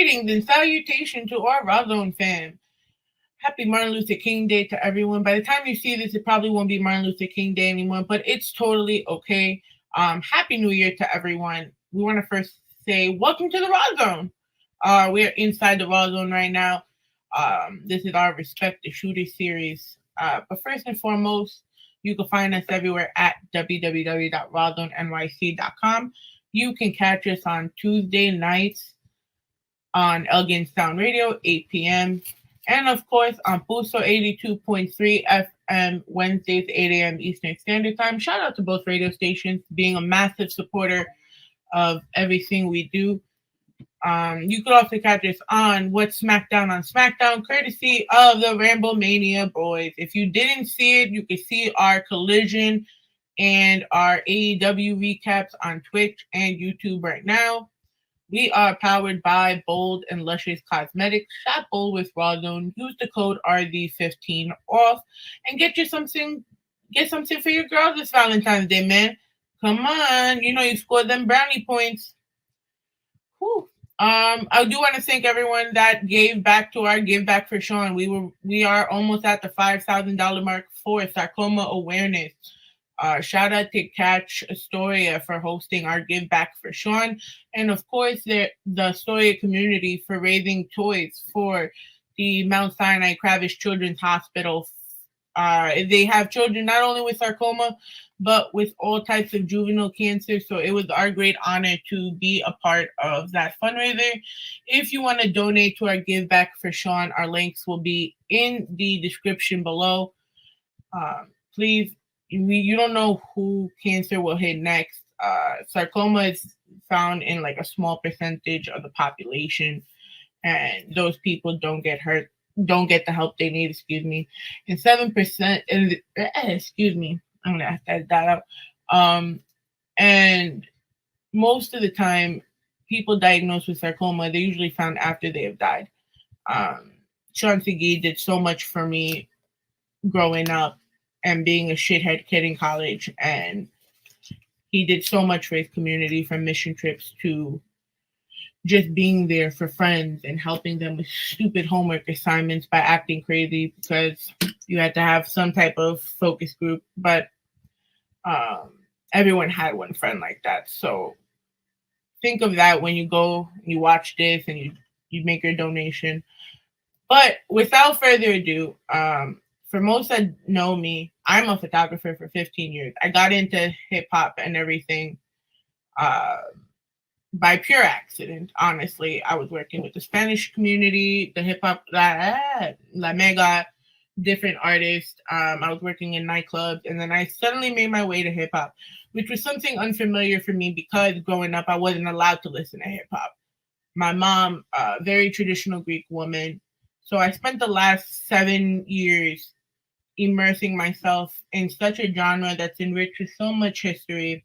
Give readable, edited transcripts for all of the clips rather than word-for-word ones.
Greetings and salutation to our Rawrdzone fam. Happy Martin Luther King Day to everyone. By the time you see this, it probably won't be Martin Luther King Day anymore, but it's totally okay. Happy New Year to everyone. We want to first say welcome to the Rawrdzone. We're inside the Rawrdzone right now. This is our Respect the Shooter series. But first and foremost, you can find us everywhere at www.rawrzonenyc.com. You can catch us on Tuesday nights on Elgin Sound Radio, 8 p.m. And of course on Puso 82.3 FM, Wednesdays, 8 a.m. Eastern Standard Time. Shout out to both radio stations being a massive supporter of everything we do. You could also catch us on What's SmackDown on SmackDown, courtesy of the Ramble Mania boys. If you didn't see it, you can see our Collision and our AEW recaps on Twitch and YouTube right now. We are powered by Bold and Luscious Cosmetics. Shop bold with Rawrdzone. Use the code RZ15 off and get something for your girl this Valentine's Day, man. Come on, you scored them brownie points. Whew. I do want to thank everyone that gave back to our Give Back for Sean. We are almost at the $5,000 mark for sarcoma awareness. Shout out to Catch Astoria for hosting our Give Back for Sean. And of course, the Astoria community for raising toys for the Mount Sinai Kravish Children's Hospital. They have children not only with sarcoma, but with all types of juvenile cancer. So it was our great honor to be a part of that fundraiser. If you want to donate to our Give Back for Sean, our links will be in the description below. Please, you don't know who cancer will hit next. Sarcoma is found in like a small percentage of the population, and those people don't get the help they need, and 7%, I'm gonna have to edit that out. And most of the time, people diagnosed with sarcoma, they're usually found after they have died. Sean Segui did so much for me growing up and being a shithead kid in college, and he did so much for his community, from mission trips to just being there for friends and helping them with stupid homework assignments by acting crazy because you had to have some type of focus group. But everyone had one friend like that. So think of that when you go and you watch this and you make your donation. But without further ado, for most that know me, I'm a photographer for 15 years. I got into hip hop and everything by pure accident, honestly. I was working with the Spanish community, the hip hop, La Mega, different artists. I was working in nightclubs, and then I suddenly made my way to hip hop, which was something unfamiliar for me because growing up, I wasn't allowed to listen to hip hop. My mom, very traditional Greek woman. So I spent the last 7 years immersing myself in such a genre that's enriched with so much history,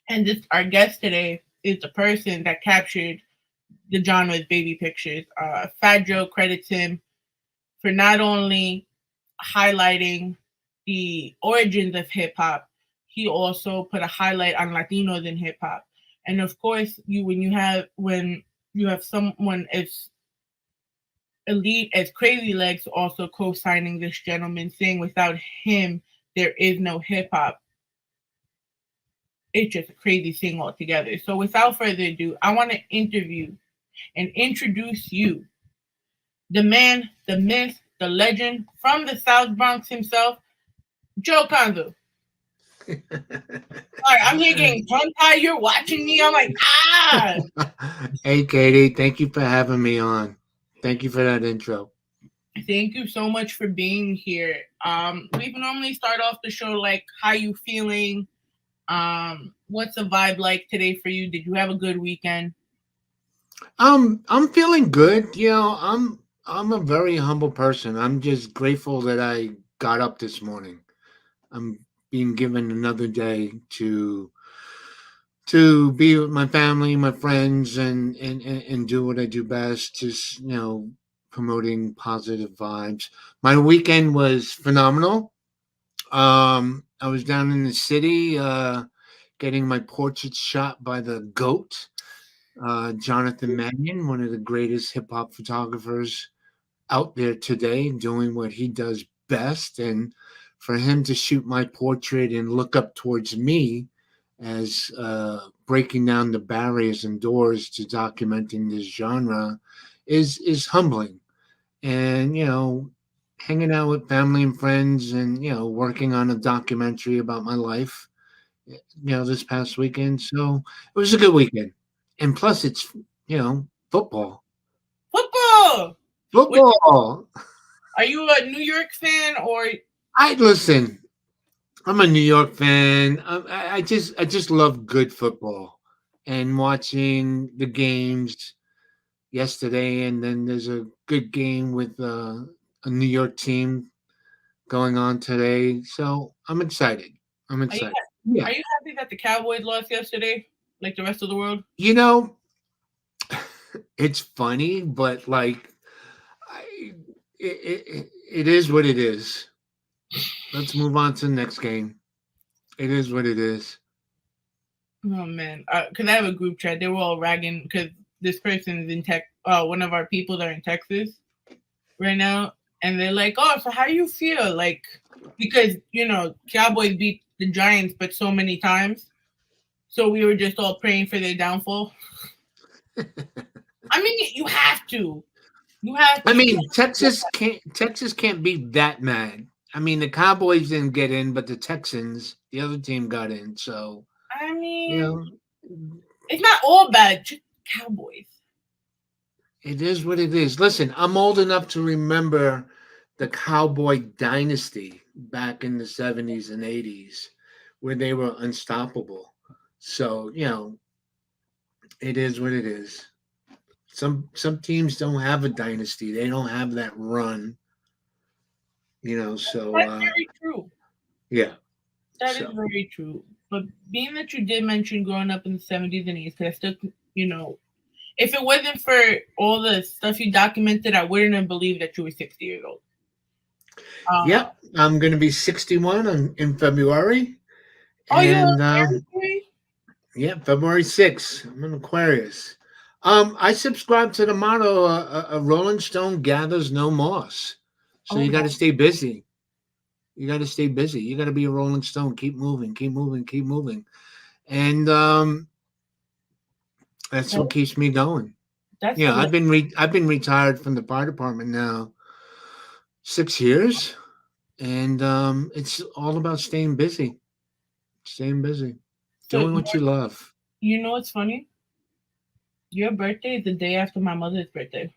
And our guest today is the person that captured the genre's baby pictures. Fat Joe credits him for not only highlighting the origins of hip hop, he also put a highlight on Latinos in hip hop. And of course, when you have someone as elite as Crazy Legs also co-signing this gentleman, saying without him there is no hip hop. It's just a crazy thing altogether. So without further ado, I want to interview and introduce you, the man, the myth, the legend from the South Bronx himself, Joe Conzo. All right, I'm here getting tongue-tied. You're watching me. I'm like, Hey, Katie, thank you for having me on. Thank you for that intro. Thank you so much for being here. We normally start off the show like, how you feeling? What's the vibe like today for you? Did you have a good weekend? I'm feeling good. I'm a very humble person. I'm just grateful that I got up this morning. I'm being given another day to be with my family, my friends, and do what I do best. Just promoting positive vibes. My weekend was phenomenal. I was down in the city getting my portrait shot by the GOAT, Jonathan Mannion, one of the greatest hip hop photographers out there today, doing what he does best. And for him to shoot my portrait and look up towards me as breaking down the barriers and doors to documenting this genre is humbling. And, hanging out with family and friends and, working on a documentary about my life, this past weekend. So it was a good weekend. And plus, it's, football. Football. Football. Are you a New York fan or? I listen. I'm a New York fan. I just love good football and watching the games yesterday, and then there's a good game with a New York team going on today. So I'm excited. I'm excited. Yeah. Are you happy that the Cowboys lost yesterday, like the rest of the world? It's funny, but like, it is what it is. Let's move on to the next game. It is what it is. Oh man, because I have a group chat. They were all ragging because this person is in one of our people that are in Texas right now, and they're like, "Oh, so how do you feel?" Like, because Cowboys beat the Giants, but so many times, so we were just all praying for their downfall. I mean, you have to. You have to. I mean, Texas can't be that mad. I mean, the Cowboys didn't get in, but the Texans, the other team, got in. So I mean, it's not all bad. Just Cowboys. It is what it is. Listen, I'm old enough to remember the Cowboy dynasty back in the 70s and 80s where they were unstoppable. So, it is what it is. Some teams don't have a dynasty. They don't have that run. So that's very true. Yeah. That is very true. But being that you did mention growing up in the 70s and 80s, because I still, if it wasn't for all the stuff you documented, I wouldn't have believed that you were 60 years old. Yep, I'm going to be 61 in February. Oh, you're yeah, February 6th. I'm an Aquarius. I subscribe to the motto: a Rolling Stone gathers no moss. So you got to stay busy. You got to stay busy. You got to be a Rolling Stone. Keep moving, keep moving, keep moving, and that's what keeps me going. I've been retired from the fire department now 6 years, and it's all about staying busy, doing what you love. You know what's funny? Your birthday is the day after my mother's birthday.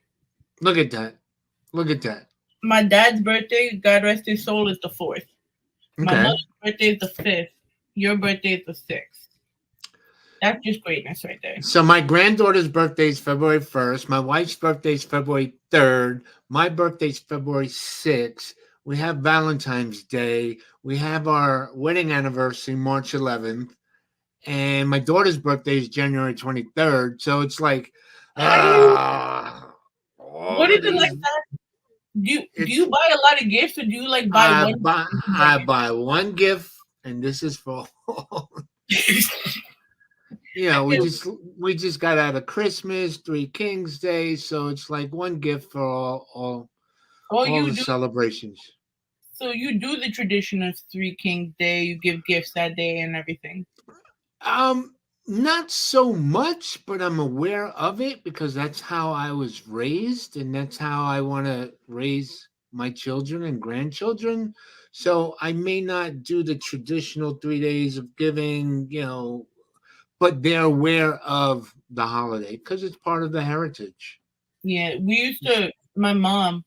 Look at that. Look at that. My dad's birthday, God rest his soul, is the 4th. My mother's birthday is the 5th. Your birthday is the 6th. That's just greatness right there. So my granddaughter's birthday is February 1st. My wife's birthday is February 3rd. My birthday's February 6th. We have Valentine's Day. We have our wedding anniversary, March 11th. And my daughter's birthday is January 23rd. So it's like, what is it like that? Do you buy a lot of gifts, or do you like buy one? I buy one gift, and this is for all. We just got out of Christmas, Three Kings Day, so it's like one gift for all the celebrations. So you do the tradition of Three Kings Day. You give gifts that day and everything. Not so much, but I'm aware of it because that's how I was raised, and that's how I want to raise my children and grandchildren. So I may not do the traditional 3 days of giving, but they're aware of the holiday because it's part of the heritage. Yeah, my mom,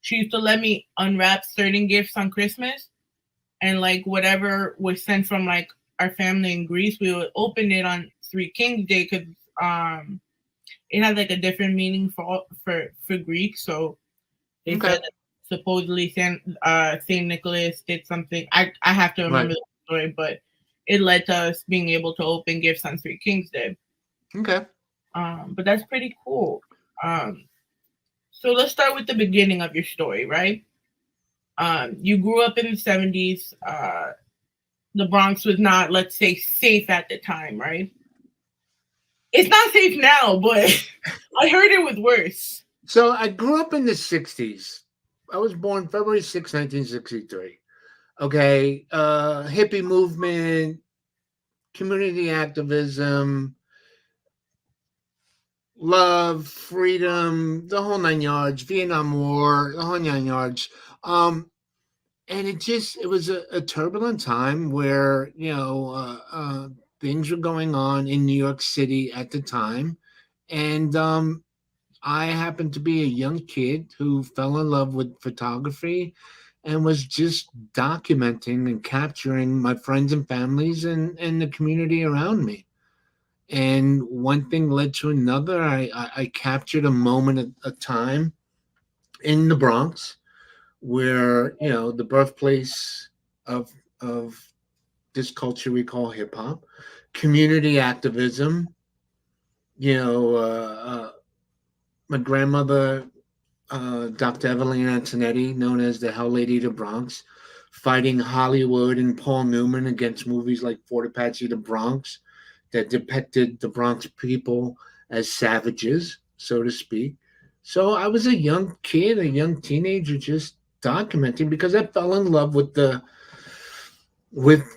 she used to let me unwrap certain gifts on Christmas, and like whatever was sent from like our family in Greece, we would open it on Three Kings Day because it had like a different meaning for Greek. So they said that supposedly Saint Nicholas did something. I have to remember the story, but it led to us being able to open gifts on Three Kings Day. Okay. But that's pretty cool. So let's start with the beginning of your story, right? You grew up in the 70s. The Bronx was not, let's say, safe at the time, right? It's not safe now, but I heard it was worse. So I grew up in the 60s. I was born February 6th, 1963. Okay. Hippie movement, community activism, love, freedom, the whole nine yards, Vietnam War, the whole nine yards. Um, and it was a turbulent time where, things were going on in New York City at the time. And I happened to be a young kid who fell in love with photography and was just documenting and capturing my friends and families and the community around me. And one thing led to another. I captured a moment at a time in the Bronx where, the birthplace of of this culture we call hip hop, community activism. You know, my grandmother, Dr. Evelina Antonetty, known as the Hell Lady of the Bronx, fighting Hollywood and Paul Newman against movies like Fort Apache the Bronx that depicted the Bronx people as savages, so to speak. So I was a young kid, a young teenager, just documenting because I fell in love with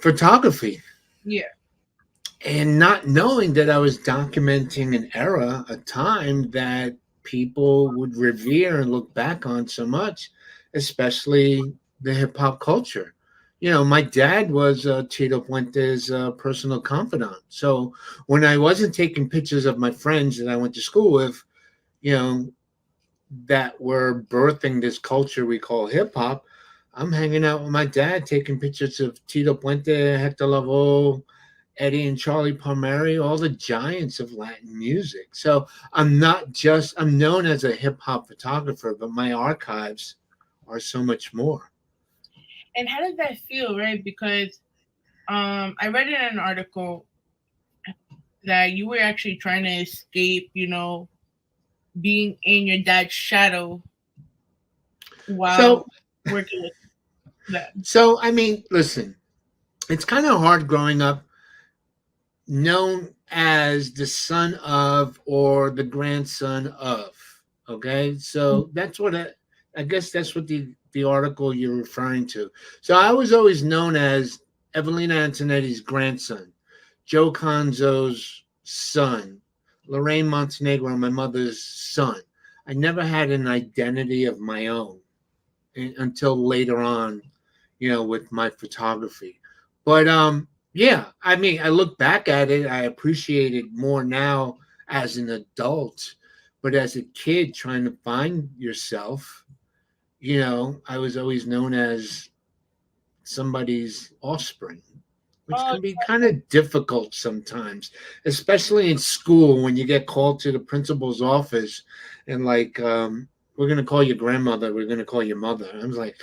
photography Yeah. and not knowing that I was documenting an era, a time that people would revere and look back on so much, especially the hip hop culture. My dad was Tito Puente's personal confidant. So when I wasn't taking pictures of my friends that I went to school with, you know, that were birthing this culture we call hip hop, I'm hanging out with my dad, taking pictures of Tito Puente, Hector Lavoe, Eddie and Charlie Palmieri, all the giants of Latin music. So I'm known as a hip hop photographer, but my archives are so much more. And how does that feel, right? Because I read in an article that you were actually trying to escape, being in your dad's shadow while So, working with that. I mean, listen, it's kind of hard growing up known as the son of or the grandson of. Okay, so I guess that's what the article you're referring to. So I was always known as Evelina Antonetty's grandson, Joe Conzo's son, Lorraine Montenegro, my mother's son. I never had an identity of my own until later on, with my photography. But yeah, I mean, I look back at it, I appreciate it more now as an adult. But as a kid trying to find yourself, I was always known as somebody's offspring, which Oh, can be kind of difficult sometimes, especially in school when you get called to the principal's office and like, we're going to call your grandmother, we're going to call your mother. I was like,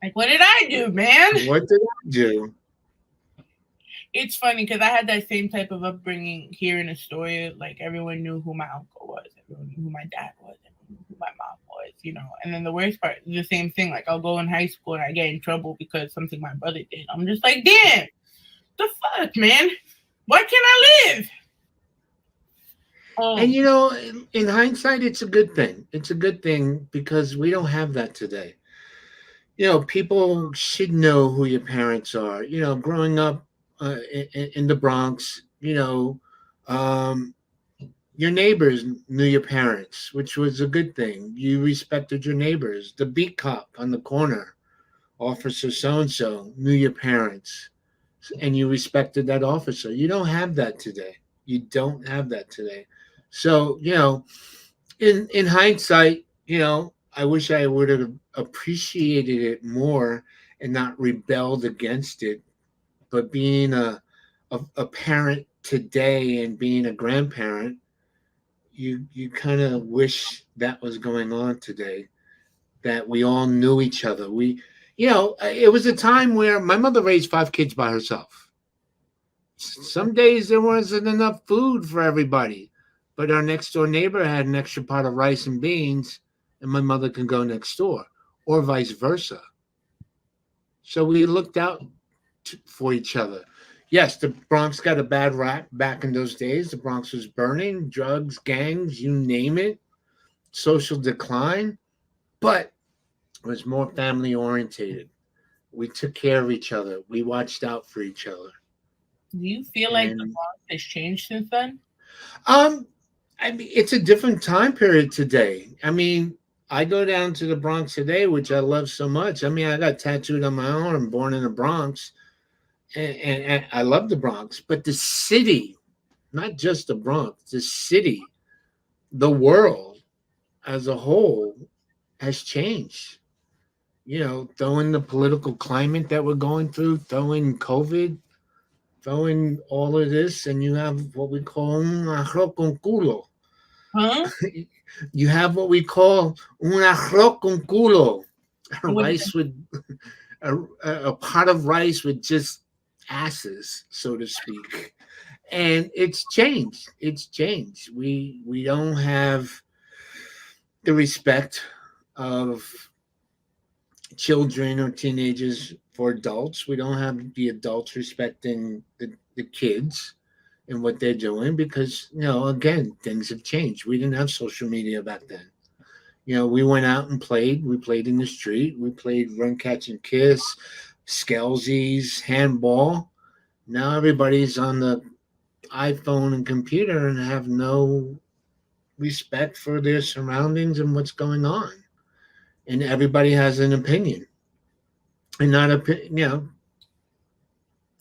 like, what did I do, man? what did I do? It's funny because I had that same type of upbringing here in Astoria. Like, everyone knew who my uncle was, everyone knew who my dad was, everyone knew who my mom was. And then the worst part, the same thing. Like, I'll go in high school and I get in trouble because something my brother did. I'm just like, damn, the fuck, man? Why can't I live? And in hindsight, it's a good thing. It's a good thing because we don't have that today. People should know who your parents are. Growing up in the Bronx, um, your neighbors knew your parents, which was a good thing. You respected your neighbors. The beat cop on the corner, Officer so and so, knew your parents, and you respected that officer. You don't have that today. You don't have that today. So, in hindsight, I wish I would have appreciated it more and not rebelled against it. But being a parent today and being a grandparent, you kind of wish that was going on today, that we all knew each other. It was a time where my mother raised 5 kids by herself. Some days there wasn't enough food for everybody, but our next door neighbor had an extra pot of rice and beans, and my mother could go next door, or vice versa. So we looked out for each other. Yes, the Bronx got a bad rap back in those days. The Bronx was burning, drugs, gangs, you name it, social decline, but it was more family orientated. We took care of each other. We watched out for each other. Do you feel like the And Bronx has changed since then? um I mean it's a different time period today. I mean, I go down to the Bronx today, which I love so much. I mean, I got tattooed on my arm, born in the Bronx, and I love the Bronx, but the city, not just the Bronx, the city, the world as a whole has changed. You know, throwing the political climate that we're going through, throwing COVID, throwing all of this, and you have what we call un arroz con culo. Huh? You have what we call un arroz con culo, a What is rice with a pot of rice with just asses, so to speak. And it's changed. It's changed. We don't have the respect of children or teenagers for adults. We don't have the adults respecting the kids and what they're doing because, again, things have changed. We didn't have social media back then. We went out and played. We played in the street. We played run, catch, and kiss, skelsies, handball. Now everybody's on the iPhone and computer and have no respect for their surroundings and what's going on. And everybody has an opinion. And not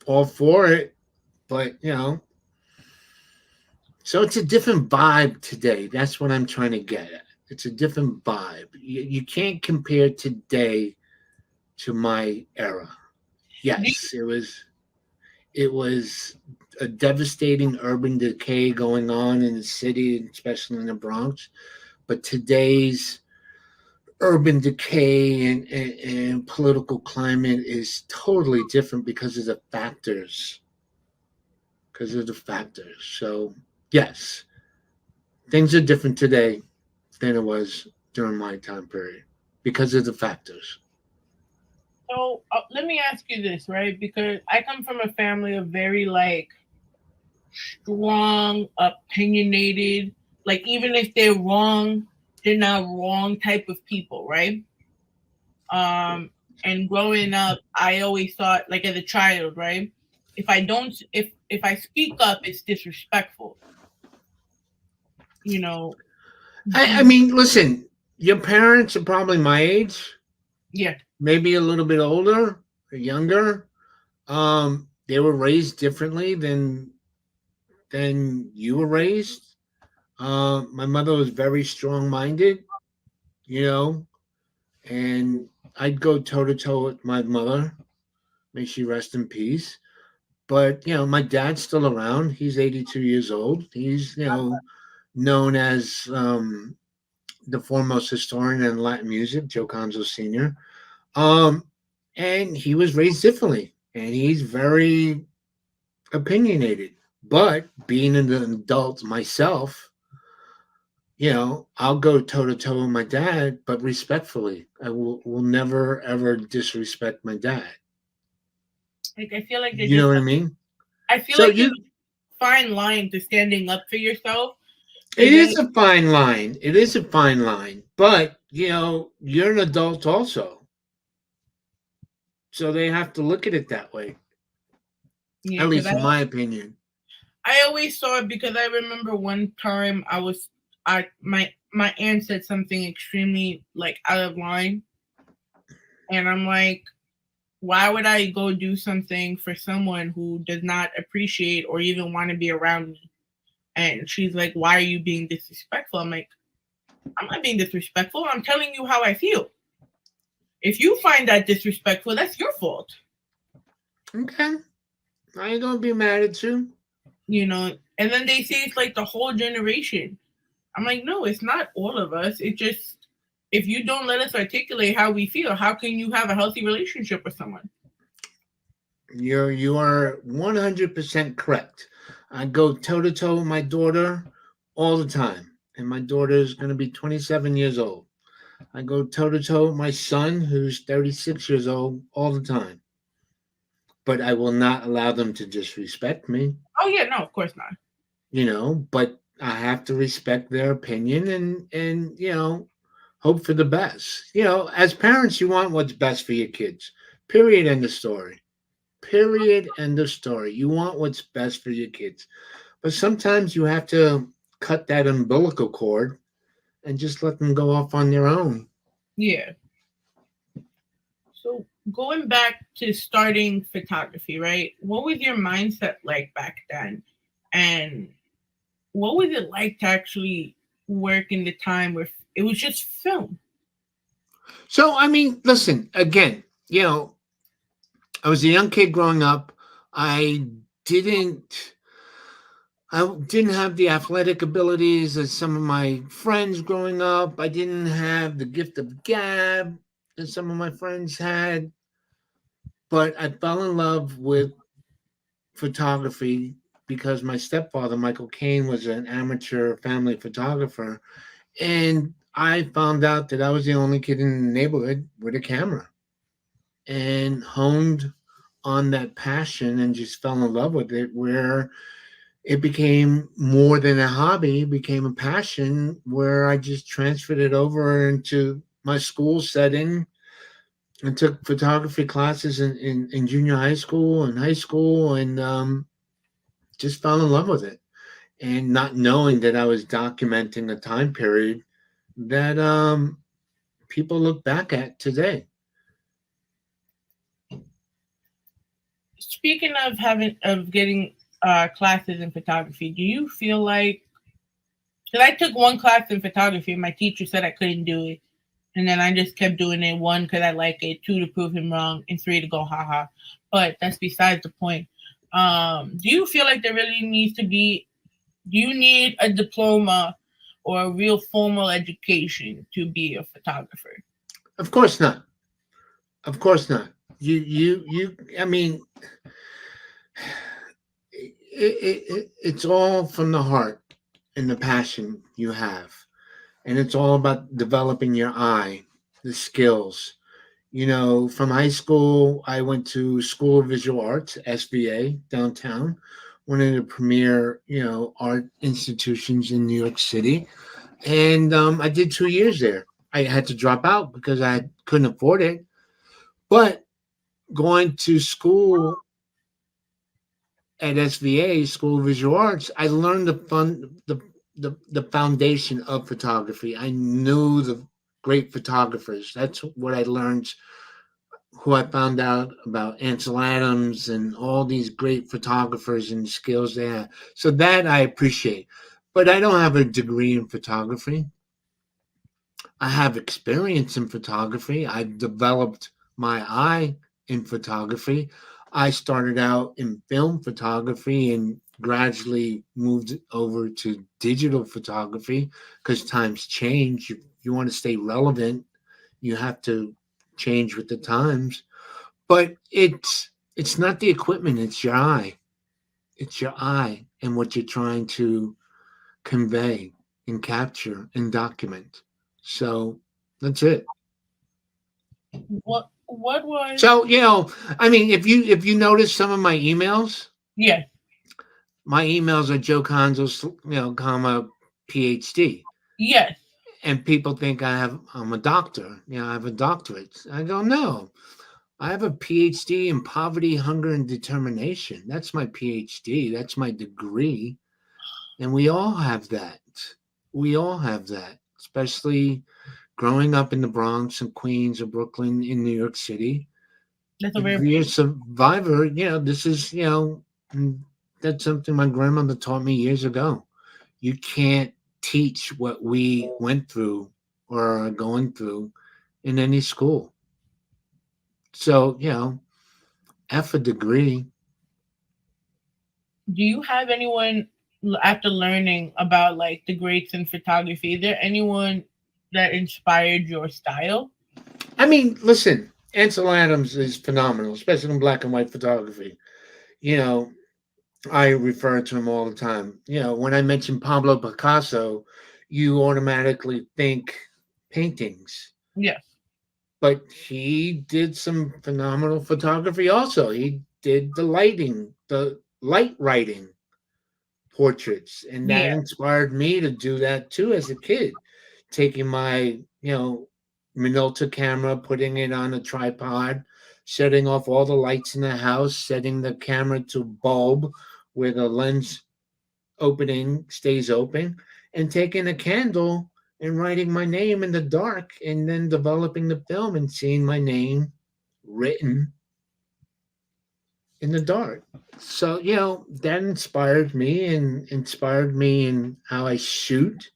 all for it, but so it's a different vibe today. That's what I'm trying to get at. It's a different vibe. You can't compare today to my era. do Yes, it was a devastating urban decay going on in the city, especially in the Bronx. But today's urban decay and political climate is totally different because of the factors. Because of the factors. So, yes, things are different today than it was during my time period because of the factors. so let me ask you this, right? Because I come from a family of very like strong, opinionated, like even if they're wrong, they're not wrong type of people, right? Um, and growing up, I always thought, like as a child, right? If I speak up, it's disrespectful, you know. I mean, listen, your parents are probably my age, Yeah. maybe a little bit older or younger. They were raised differently than you were raised. My mother was very strong minded, you know, and I'd go toe to toe with my mother. May she rest in peace. But my dad's still around. He's 82 years old. He's known as the foremost historian in Latin music, Joe Conzo Sr. Um, and he was raised differently, and he's very opinionated. But being an adult myself, I'll go toe to toe with my dad, but respectfully. I will never ever disrespect my dad. Like I feel like there's You know just what I mean? I feel So like there's a fine line to standing up for yourself. it But then is a fine line. It is a fine line. But, you're an adult also. So they have to look at it that way, yeah, at because least in my opinion. I always saw it because I remember one time I my aunt said something extremely like out of line, and I'm like, why would I go do something for someone who does not appreciate or even want to be around me? And she's like, why are you being disrespectful? I'm like, I'm not being disrespectful. I'm telling you how I feel. If you find that disrespectful, that's your fault. Okay. I ain't gonna be mad at you. And then they say it's like the whole generation. I'm like, no, it's not all of us. It just if you don't let us articulate how we feel, how can you have a healthy relationship with someone? You are 100% correct. I go toe to toe with my daughter all the time. And my daughter is gonna be 27 years old. I go toe to toe with my son, who's 36 years old, all the time. but I will not allow them to disrespect me, Oh yeah, no, of course not. but I have to respect their opinion and hope for the best. As parents, you want what's best for your kids. Period. End of story. Period. End of story. You want what's best for your kids. But sometimes you have to cut that umbilical cord and just let them go off on their own. Yeah. So going back to starting photography, right? What was your mindset like back then? And what was it like to actually work in the time where it was just film? So, I mean, listen, again, I was a young kid growing up. I didn't I didn't have the athletic abilities as some of my friends growing up. I didn't have the gift of gab that some of my friends had, but I fell in love with photography because my stepfather, Michael Caine, was an amateur family photographer. And I found out that I was the only kid in the neighborhood with a camera and honed on that passion and just fell in love with it, where it became more than a hobby, it became a passion where I just transferred it over into my school setting and took photography classes in junior high school and high school, and just fell in love with it. And not knowing that I was documenting a time period that people look back at today. Speaking of getting classes in photography, do you feel like, because I took one class in photography and my teacher said I couldn't do it, and then I just kept doing it, one because I like it, two to prove him wrong, and three to go haha. But that's besides the point. Do you feel like there really needs to be? Do you need a diploma or a real formal education to be a photographer? Of course not. Of course not. I mean, it's all from the heart and the passion you have. And it's all about developing your eye, the skills. From high school, I went to School of Visual Arts, SVA, downtown, one of the premier, art institutions in New York City. And I did 2 years there. I had to drop out because I couldn't afford it. But going to school at SVA, School of Visual Arts, I learned the foundation of photography. I knew the great photographers. That's what I learned. Who I found out about Ansel Adams and all these great photographers and skills they have. So that I appreciate. But I don't have a degree in photography. I have experience in photography. I've developed my eye in photography. I started out in film photography and gradually moved over to digital photography because times change. You want to stay relevant, you have to change with the times. But it's not the equipment, it's your eye. It's your eye and what you're trying to convey and capture and document. So that's it. What was? So, I mean, if you notice some of my emails, Yeah. my emails are Joe Conzo, comma PhD. Yes. And people think I'm a doctor. I have a doctorate. I go, no. I have a PhD in poverty, hunger, and determination. That's my PhD. That's my degree. And we all have that. We all have that, especially growing up in the Bronx and Queens or Brooklyn in New York City. That's a To very. be a survivor, this is, that's something my grandmother taught me years ago. You can't teach what we went through or are going through in any school. So, F a degree. Do you have anyone after learning about like the greats in photography? Is there anyone that inspired your style? I mean, listen, Ansel Adams is phenomenal, especially in black and white photography. You know, I refer to him all the time. When I mention Pablo Picasso, you automatically think paintings. Yes. But he did some phenomenal photography also. He did the light writing portraits, and that Yeah. inspired me to do that too as a kid, taking my Minolta camera, putting it on a tripod, setting off all the lights in the house, setting the camera to bulb where the lens opening stays open, and taking a candle and writing my name in the dark, and then developing the film and seeing my name written in the dark. So, that inspired me and inspired me in how I shoot.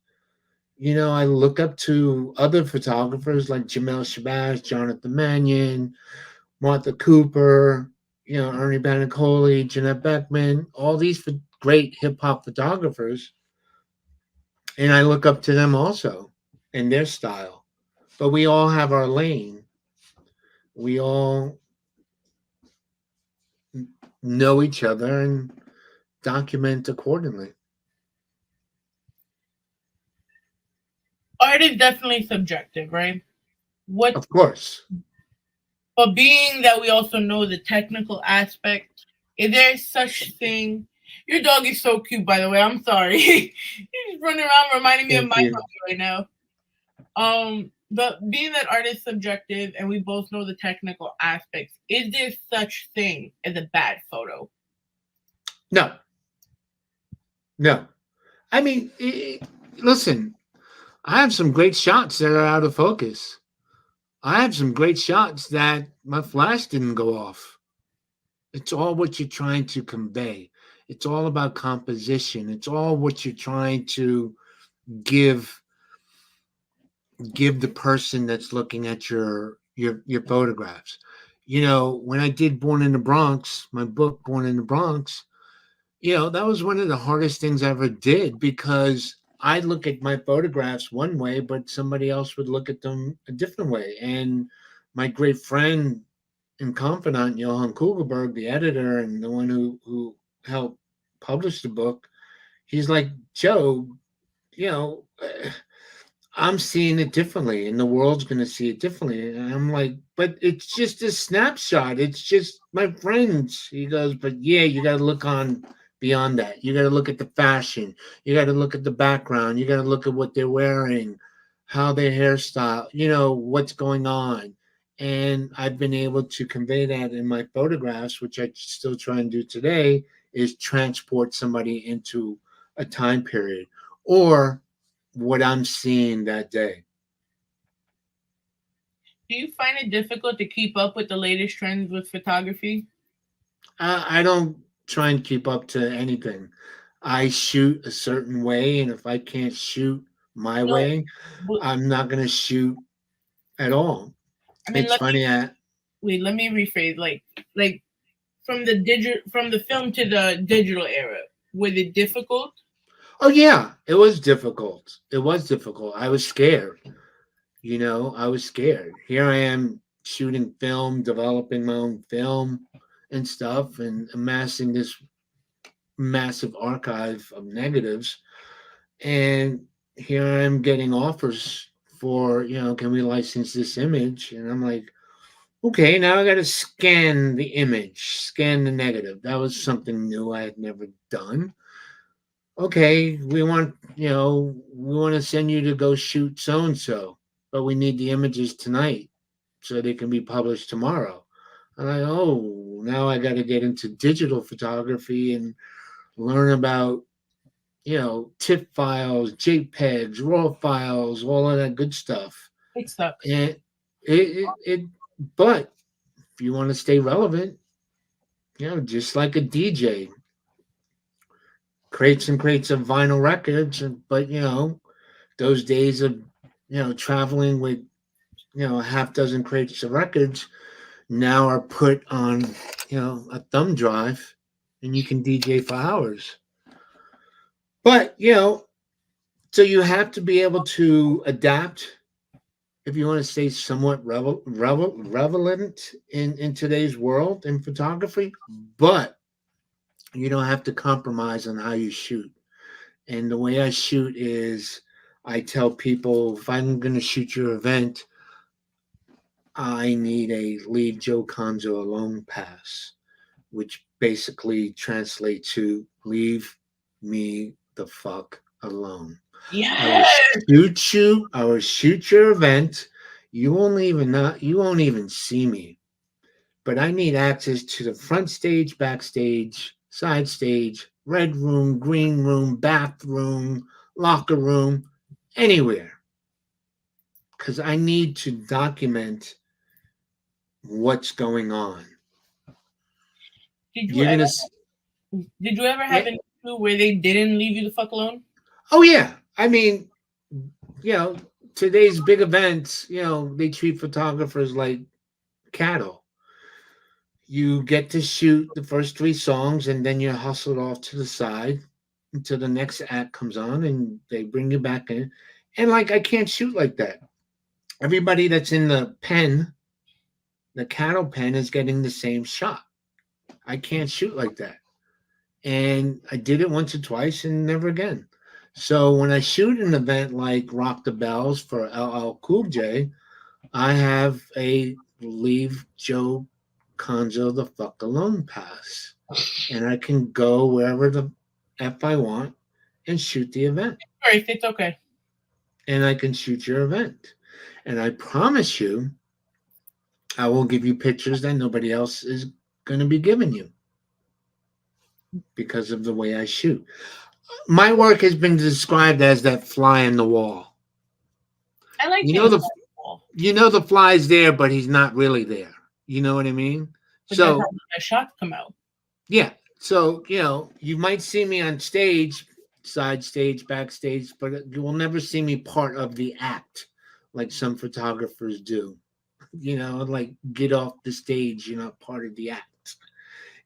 I look up to other photographers like Jamel Shabazz, Jonathan Mannion, Martha Cooper, Ernie Banicoli, Jeanette Beckman, all these great hip hop photographers. And I look up to them also in their style. But we all have our lane. We all know each other and document accordingly. Art is definitely subjective, right? What Of course. But being that we also know the technical aspect, is there such thing? Your dog is so cute, by the way. I'm sorry. He's running around reminding me of Thank my you. puppy right now. But being that art is subjective and we both know the technical aspects, is there such thing as a bad photo? No, no. I mean, listen, I have some great shots that are out of focus. I have some great shots that my flash didn't go off. It's all what you're trying to convey. It's all about composition. It's all what you're trying to give give the person that's looking at your photographs. When I did Born in the Bronx, my book Born in the Bronx, that was one of the hardest things I ever did because I look at my photographs one way, but somebody else would look at them a different way. And my great friend and confidant, Johan Kugelberg, the editor and the one who helped publish the book, he's like, Joe, you know, I'm seeing it differently, and the world's going to see it differently. And I'm like, but it's just a snapshot. It's just my friends. He goes, but yeah, you got to look on beyond that. You got to look at the fashion. You got to look at the background. You got to look at what they're wearing, how their hairstyle, what's going on. And I've been able to convey that in my photographs, which I still try and do today, is transport somebody into a time period or what I'm seeing that day. Do you find it difficult to keep up with the latest trends with photography? I don't try and keep up to anything. I shoot a certain way, and if I can't shoot my No, way, but I'm not going to shoot at all. I mean, It's funny. let me rephrase. Like from the film to the digital era, was it difficult? Oh, yeah, it was difficult. It was difficult. I was scared. I was scared. Here I am shooting film, developing my own film and stuff, and amassing this massive archive of negatives. And here I am getting offers for, can we license this image? And I'm like, okay, now I got to scan the image, scan the negative. That was something new I had never done. Okay, we want to send you to go shoot so and so, but we need the images tonight so they can be published tomorrow. And now I got to get into digital photography and learn about, TIFF files, JPEGs, RAW files, all of that good stuff. It sucks. And but if you want to stay relevant, just like a DJ, crates and crates of vinyl records, but those days of traveling with a half dozen crates of records now are put on a thumb drive, and you can DJ for hours. But so you have to be able to adapt if you want to stay somewhat relevant in today's world in photography, but you don't have to compromise on how you shoot. And the way I shoot is I tell people if I'm going to shoot your event, I need a leave Joe Conzo alone pass. which basically translates to leave me the fuck alone. I will Yes. shoot you. I will shoot your event. You won't even see me. But I need access to the front stage, backstage, side stage, red room, green room, bathroom, locker room, anywhere. Because I need to document what's going on. Did you You're ever gonna, did you ever yeah. have an issue where they didn't leave you the fuck alone? Oh yeah. I mean, today's big events, they treat photographers like cattle. You get to shoot the first three songs and then you're hustled off to the side until the next act comes on and they bring you back in. And like I can't shoot like that. Everybody that's in the pen, the cattle pen, is getting the same shot. I can't shoot like that. And I did it once or twice and never again. So when I shoot an event like Rock the Bells for LL Cool J, I have a leave Joe Conzo the fuck alone pass. And I can go wherever the F I want and shoot the event. Right, it's okay. And I can shoot your event. And I promise you, I will give you pictures that nobody else is going to be giving you because of the way I shoot. My work has been described as that fly in the wall. I like You know the fly's there, but he's not really there. You know what I mean? But So that's how the shots come out. yeah. So you might see me on stage, side stage, backstage, but you will never see me part of the act like some photographers do. Like get off the stage, you're not part of the act.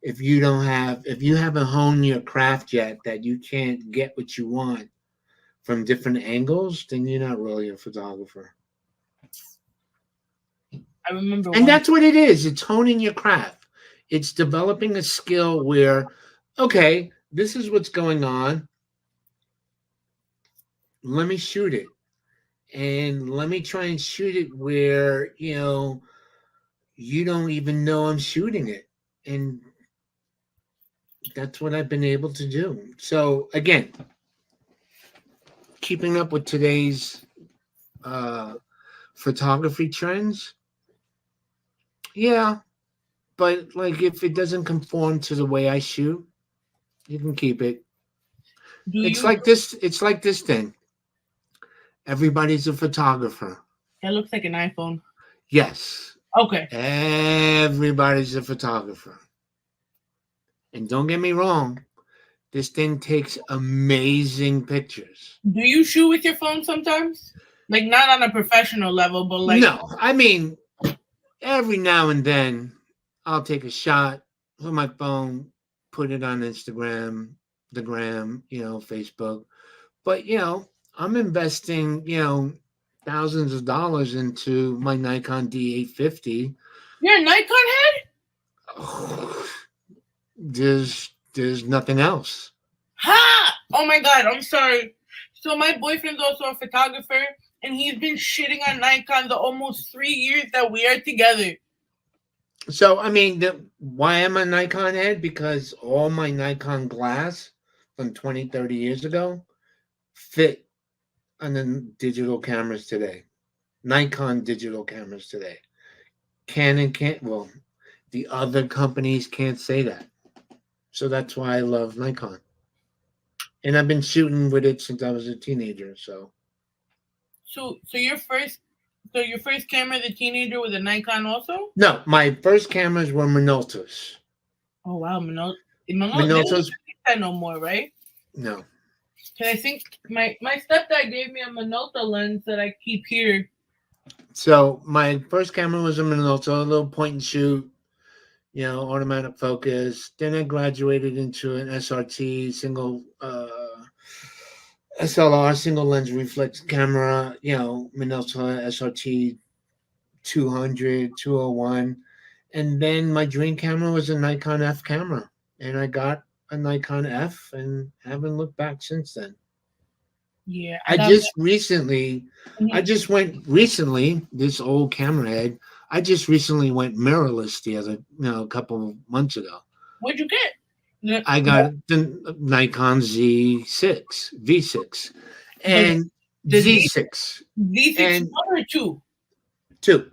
If you haven't honed your craft yet, that you can't get what you want from different angles, then you're not really a photographer. I remember. And that's what it is. It's honing your craft. It's developing a skill where, okay, this is what's going on. Let me shoot it. And let me try and shoot it where, you don't even know I'm shooting it. And that's what I've been able to do. So again, keeping up with today's photography trends, yeah. But like if it doesn't conform to the way I shoot, you can keep it. It's like this thing. Everybody's a photographer. That looks like an iPhone. Yes. Okay. Everybody's a photographer. And don't get me wrong, this thing takes amazing pictures. Do you shoot with your phone sometimes? Like not on a professional level, but like no. I mean, every now and then I'll take a shot with my phone, put it on Instagram, the gram, Facebook. But I'm investing, thousands of dollars into my Nikon D850. You're a Nikon head? Oh, there's nothing else. Ha! Oh my god, I'm sorry. So my boyfriend's also a photographer, and he's been shitting on Nikon the almost 3 years that we are together. So, I mean, why am I a Nikon head? Because all my Nikon glass from 20, 30 years ago fit on the digital cameras today. Nikon digital cameras today. Canon can't, well, the other companies can't say that. So that's why I love Nikon. And I've been shooting with it since I was a teenager, so. So your first camera as a teenager was a Nikon also? No, my first cameras were Minoltas. Oh wow, Minoltas. They Minoltas. don't make that no more, right? No. Cause I think my stepdad gave me a Minolta lens that I keep here. So my first camera was a Minolta, a little point and shoot, automatic focus. Then I graduated into an SRT single SLR single lens reflex camera, Minolta SRT 200, 201. And then my dream camera was a Nikon F camera. And I got a Nikon F and haven't looked back since then. Yeah. I just went recently, this old camera head, I just recently went mirrorless a couple of months ago. What'd you get? I got the Nikon V6, The and the Z6, Z6 and one or two? 2.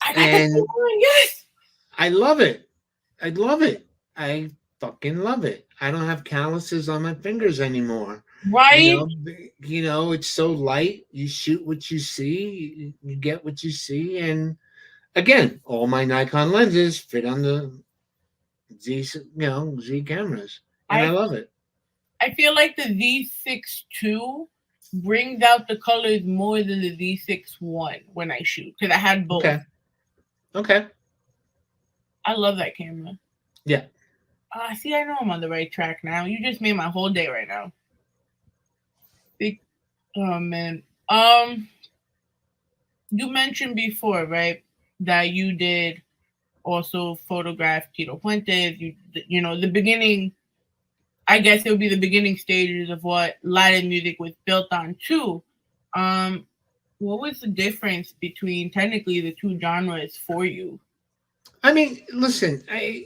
I got the And two one. Yes. I love it. I love it. I fucking love it. I don't have calluses on my fingers anymore. Right. It's so light. You shoot what you see, you get what you see, and again, all my Nikon lenses fit on the Z cameras, and I I love it. I feel like the Z6 two brings out the colors more than the Z6 one when I shoot because I had both. Okay. Okay. I love that camera. Yeah. See, I know I'm on the right track now. You just made my whole day right now. Big, oh man. You mentioned before, right, that you did also photograph Tito Puente. The beginning. I guess it would be the beginning stages of what Latin music was built on too. Um, what was the difference between technically the two genres for you? I mean, listen,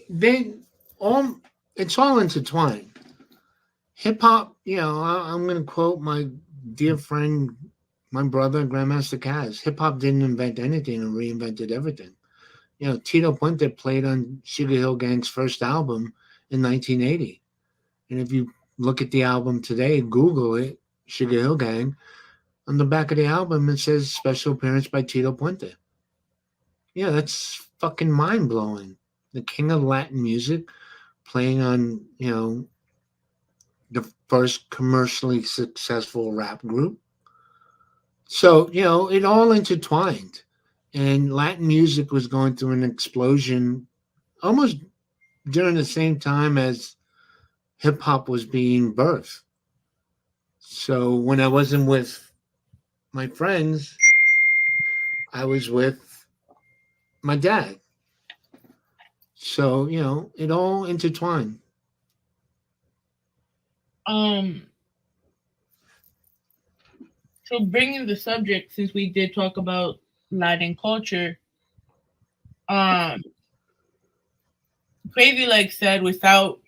they all it's all intertwined. Hip hop, I'm going to quote my dear friend, my brother, Grandmaster Caz. Hip hop didn't invent anything and reinvented everything. Tito Puente played on Sugar Hill Gang's first album in 1980. And if you look at the album today, Google it, Sugar Hill Gang, on the back of the album, it says special appearance by Tito Puente. Yeah, that's fucking mind blowing. The king of Latin music playing on, the first commercially successful rap group. So, it all intertwined. And Latin music was going through an explosion almost during the same time as hip hop was being birthed. So when I wasn't with my friends, I was with my dad. So, it all intertwined. Um, so bringing the subject, since we did talk about Latin culture, um, Crazy Legs said without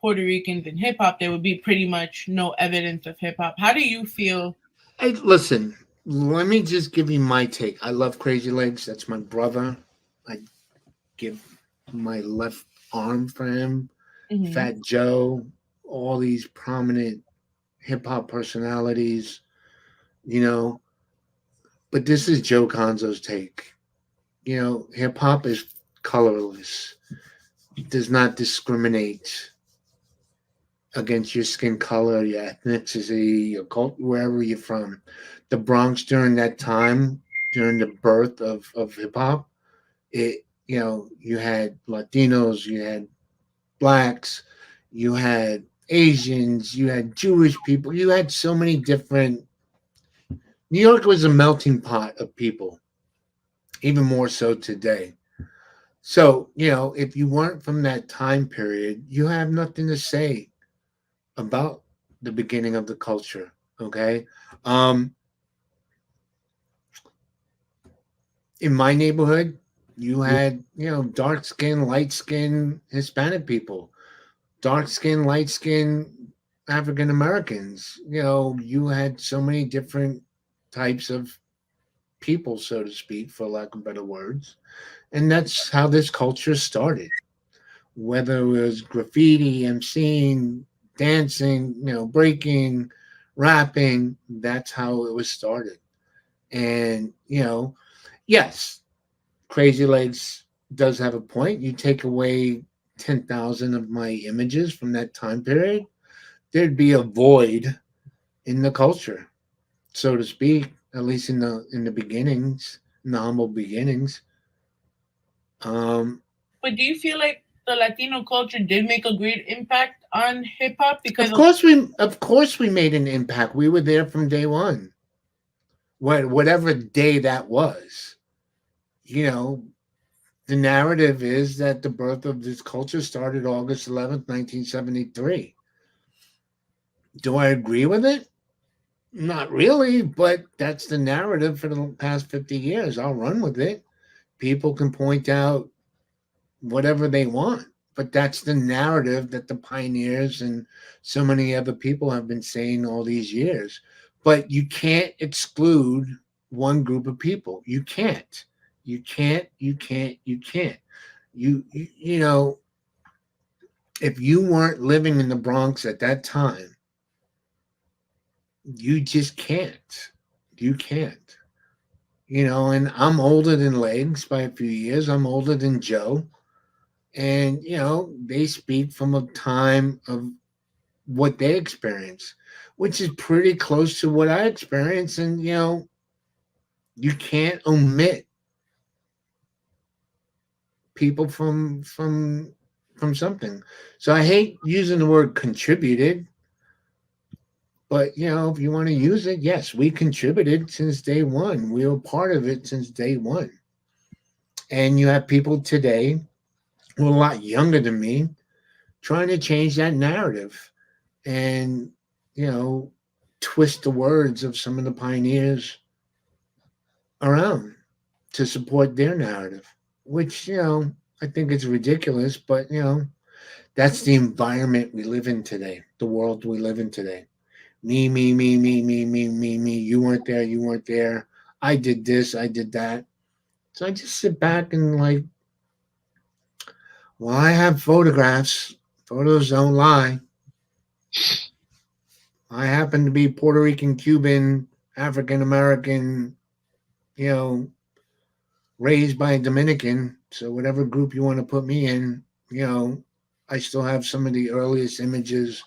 Puerto Ricans in hip hop, there would be pretty much no evidence of hip hop. How do you feel? Hey, listen, let me just give you my take. I love Crazy Legs. That's my brother. I give my left arm for him. Mhm. Fat Joe, all these prominent hip hop personalities, you know. But this is Joe Conzo's take. Hip hop is colorless. It does not discriminate against your skin color, your ethnicity, your cult, wherever you're from. The Bronx during that time, during the birth of hip hop, you had Latinos, you had blacks, you had Asians, you had Jewish people, you had so many different. New York was a melting pot of people, even more so today. So, if you weren't from that time period, you have nothing to say about the beginning of the culture. Okay. Um, in my neighborhood, you had, dark skin, light skin Hispanic people, dark skin, light skin African Americans. You had so many different types of people, so to speak, for lack of better words. And that's how this culture started. Whether it was graffiti, emceeing, dancing, breaking, rapping, that's how it was started. And, yes, Crazy Legs does have a point. You take away 10,000 of my images from that time period, there'd be a void in the culture, so to speak, at least in the beginnings, in the humble beginnings. Um, But do you feel like the Latino culture did make a great impact on hip hop because of course we made an impact. We were there from day one. Whatever day that was. You know, the narrative is that the birth of this culture started August 11th, 1973. Do I agree with it? Not really, but that's the narrative for the past 50 years. I'll run with it. People can point out whatever they want, but that's the narrative that the pioneers and so many other people have been saying all these years. But you can't exclude one group of people. You can't. You can't. You can't. You can't. You know, if you weren't living in the Bronx at that time, you just can't. You can't. You know, and I'm older than Legs by a few years. I'm older than Joe. And, you know, they speak from a time of what they experience, which is pretty close to what I experienced. And, you know, you can't omit people from something. So I hate using the word contributed, but you know, if you want to use it, yes, we contributed since day one. We were part of it since day one. And you have people today who are a lot younger than me trying to change that narrative and, you know, twist the words of some of the pioneers around to support their narrative, which, you know, I think it's ridiculous, but, you know, that's the environment we live in today, the world we live in today. Me. You weren't there. You weren't there. I did this. I did that. So I just sit back and like, well, I have photographs. Photos don't lie. I happen to be Puerto Rican, Cuban, African American, you know, raised by a Dominican. So whatever group you want to put me in, you know, I still have some of the earliest images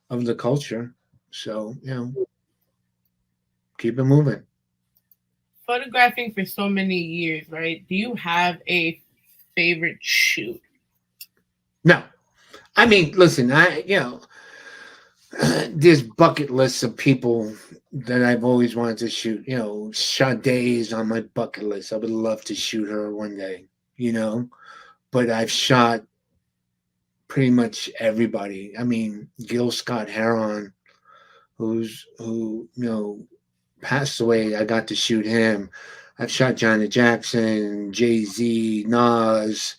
of the culture. So, you know, keep it moving. Photographing for so many years, right? Do you have a favorite shoot? No, I mean, listen, you know, there's bucket lists of people that I've always wanted to shoot. You know, Sade is on my bucket list. I would love to shoot her one day, you know, but I've shot pretty much everybody. I mean, Gil Scott Heron, you know, passed away. I got to shoot him. I've shot Janet Jackson, Jay Z, Nas,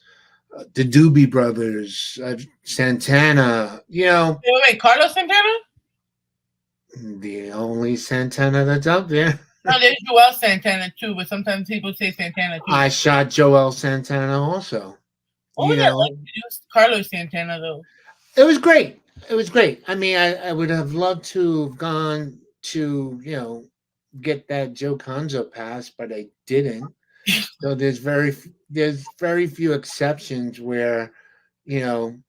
the Doobie Brothers, Santana. You know, Wait, Carlos Santana? the only Santana that's out there. No, there's Joel Santana too, but sometimes people say Santana too. I shot Joel Santana also. What You was that like know, to do Carlos Santana though? it was great. It was great. I mean, I would have loved to have gone to, you know, get that Joe Conzo pass, but I didn't. So there's very few exceptions where, you know,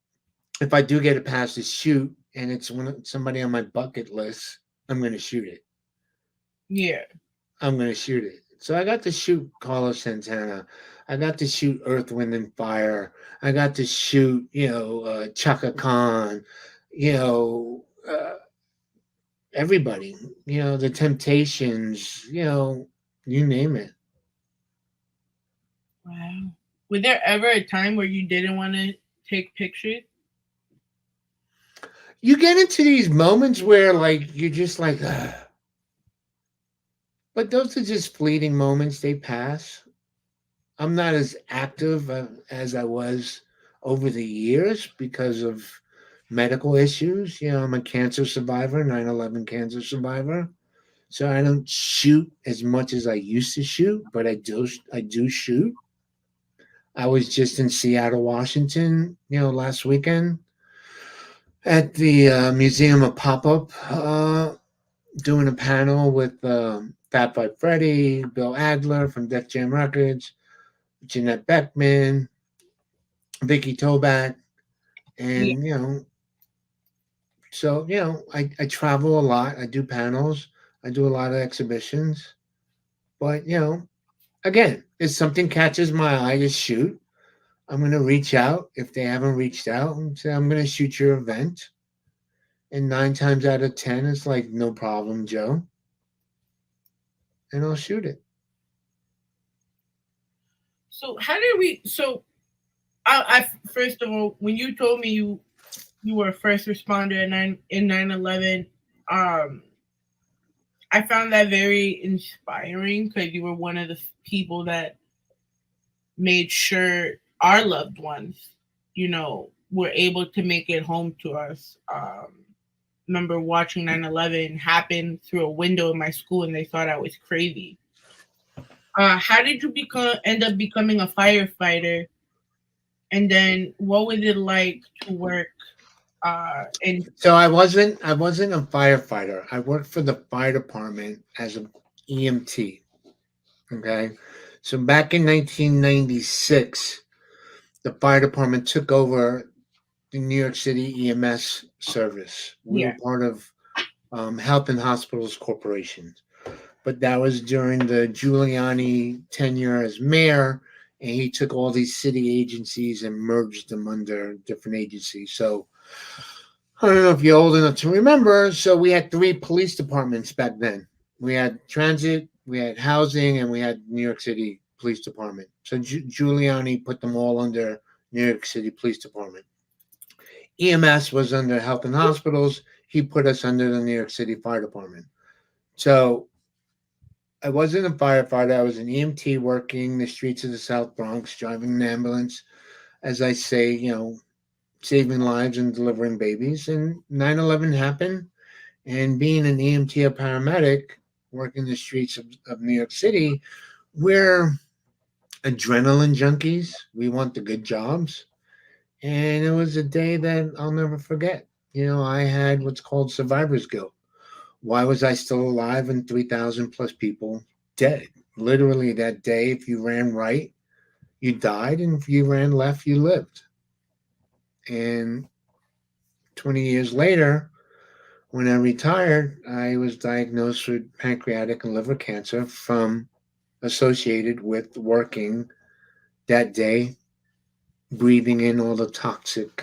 if I do get a pass to shoot and it's somebody on my bucket list, I'm going to shoot it. Yeah. I'm going to shoot it. So I got to shoot Carlos Santana. I got to shoot Earth, Wind, and Fire. I got to shoot, you know, Chaka Khan, you know, everybody, you know, the Temptations, you know, you name it. Wow. Was there ever a time where you didn't want to take pictures? You get into these moments where, like, you're just like, ugh. But those are just fleeting moments. They pass. I'm not as active as I was over the years because of medical issues. You know, I'm a cancer survivor, 9/11 cancer survivor. So I don't shoot as much as I used to shoot, but I do shoot. I was just in Seattle, Washington, you know, last weekend at the Museum of Pop-Up, doing a panel with Fat Five Freddy, Bill Adler from Def Jam Records, Jeanette Beckman, Vicky Toback, Yeah. and you know, so you know, I travel a lot. I do panels. I do a lot of exhibitions. But you know, again, if something catches my eye to shoot, I'm gonna reach out if they haven't reached out and say I'm gonna shoot your event. And 9 times out of 10, it's like no problem, Joe, and I'll shoot it. So how did we? So I first of all, when you told me you were a first responder in 9/11, um, I found that very inspiring because you were one of the people that made sure our loved ones, you know, were able to make it home to us. Remember watching 9/11 happen through a window in my school, and they thought I was crazy. How did you end up becoming a firefighter? And then what was it like to work in So I wasn't a firefighter. I worked for the fire department as an EMT. Okay. So back in 1996, the fire department took over the New York City EMS service. We were yeah, part of Health and Hospitals Corporation, but that was during the Giuliani tenure as mayor, and he took all these city agencies and merged them under different agencies. So I don't know if you're old enough to remember. So we had three police departments back then. We had transit, we had housing, and we had New York City Police Department. So Giuliani put them all under New York City Police Department. EMS was under Health and Hospitals. He put us under the New York City Fire Department. So I wasn't a firefighter. I was an EMT working the streets of the South Bronx, driving an ambulance, as I say, saving lives and delivering babies. And 9/11 happened. And being an EMT or paramedic working the streets of New York City, we're adrenaline junkies. We want the good jobs. And it was a day that I'll never forget. I had what's called survivor's guilt. Why was I still alive and 3,000 plus people dead? Literally that day, if you ran right, you died. And if you ran left, you lived. And 20 years later, when I retired, I was diagnosed with pancreatic and liver cancer from associated with working that day, breathing in all the toxic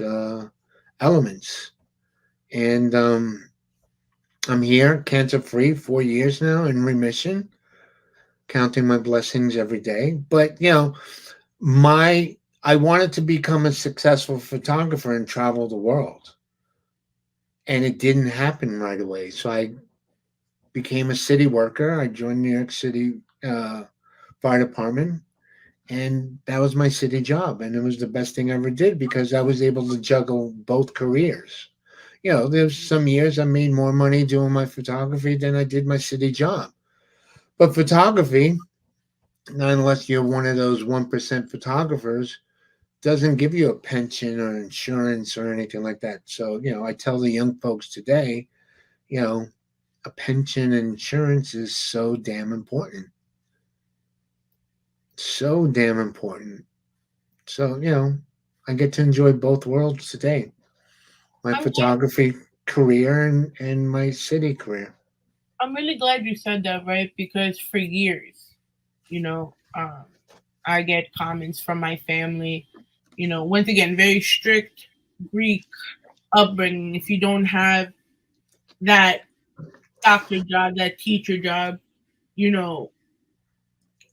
elements. And I'm here, cancer free, 4 years now, in remission, counting my blessings every day. But my I wanted to become a successful photographer and travel the world, and it didn't happen right away. So I became a city worker. I joined New York City Fire Department, and that was my city job. And it was the best thing I ever did because I was able to juggle both careers. There's some years I made more money doing my photography than I did my city job. But photography, not unless you're one of those 1% photographers, doesn't give you a pension or insurance or anything like that. So, I tell the young folks today, you know, a pension and insurance is so damn important. So damn important. So, I get to enjoy both worlds today, my I'm glad, photography career and my city career. I'm really glad you said that, right? Because for years, you know, um, I get comments from my family. Once again, very strict Greek upbringing. If you don't have that doctor job, that teacher job, you know,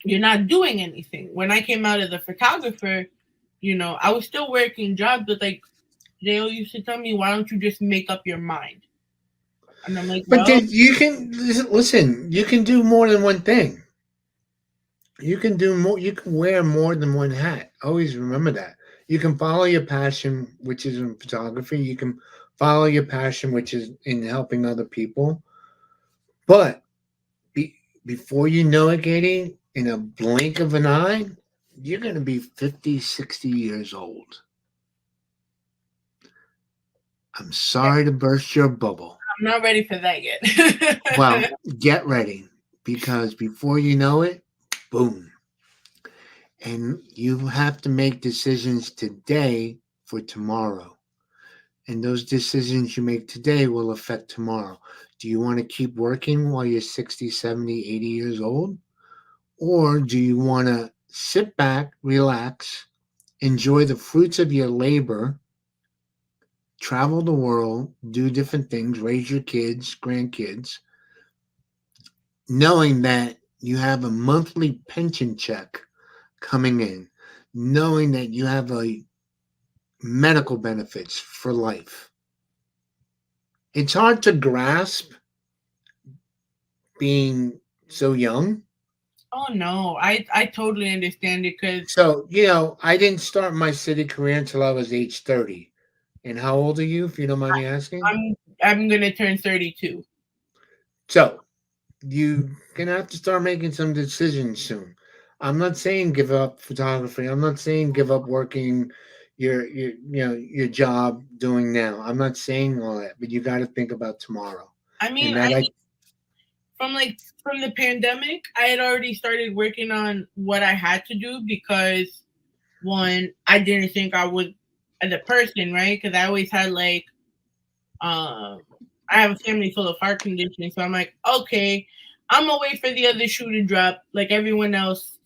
you're not doing anything. When I came out as a photographer, I was still working jobs, but like they all used to tell me, why don't you just make up your mind? And I'm like, But well, you can listen. You can do more than one thing. You can do more. You can wear more than one hat. Always remember that. You can follow your passion, which is in photography. You can follow your passion, which is in helping other people. But before you know it, Katie, in a blink of an eye, you're going to be 50, 60 years old. I'm sorry to burst your bubble. I'm not ready for that yet. Well, get ready because before you know it, boom. And you have to make decisions today for tomorrow. And those decisions you make today will affect tomorrow. Do you want to keep working while you're 60, 70, 80 years old? Or do you want to sit back, relax, enjoy the fruits of your labor, travel the world, do different things, raise your kids, grandkids, knowing that you have a monthly pension check coming in, knowing that you have a medical benefits for life. It's hard to grasp being so young. Oh no, I totally understand it because So, I didn't start my city career until I was age 30. And how old are you, if you don't mind me asking? I'm gonna turn 32. So you're gonna have to start making some decisions soon. I'm not saying give up photography. I'm not saying give up working your job doing now. I'm not saying all that, but you got to think about tomorrow. I mean, And that I from the pandemic, I had already started working on what I had to do because one, I didn't think I would as a person, right? Because I always had like um I have a family full of heart conditions, so I'm like, okay, I'm gonna wait for the other shoe to drop like everyone else.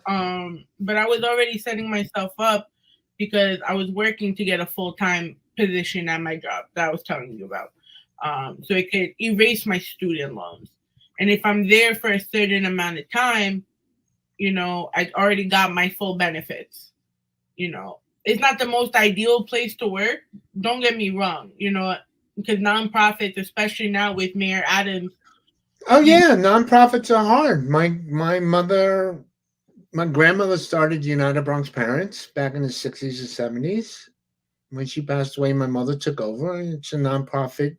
But I was already setting myself up because I was working to get a full time position at my job that I was telling you about. So it could erase my student loans. And if I'm there for a certain amount of time, I already got my full benefits. It's not the most ideal place to work. Don't get me wrong, because nonprofits, especially now with Mayor Adams, oh you yeah, nonprofits are hard. My grandmother started United Bronx Parents back in the 60s and 70s. When she passed away, my mother took over. It's a nonprofit,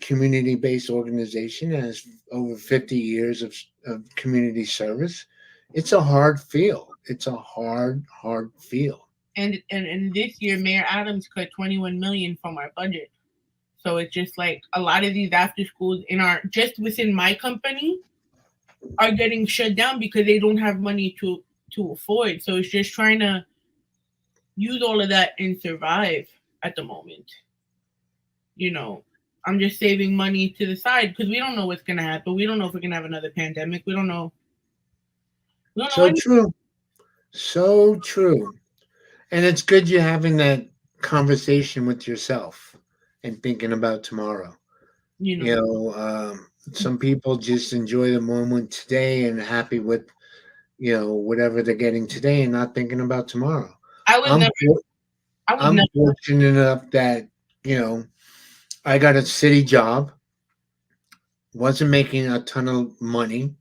community-based organization that has over 50 years of community service. It's a hard field. It's a hard field. and this year Mayor Adams cut 21 million from our budget. So it's just like a lot of these after schools in our just within my company are getting shut down because they don't have money to afford. So it's just trying to use all of that and survive at the moment. You know, I'm just saving money to the side because we don't know what's gonna happen. We don't know if we're gonna have another pandemic. We don't know. We don't know So anything. true. So true. And it's good you're having that conversation with yourself and thinking about tomorrow. You You know, know, some people just enjoy the moment today and happy with, whatever they're getting today and not thinking about tomorrow. I was I'm never. for- I was I'm never. fortunate enough that, you know, I got a city job, wasn't making a ton of money.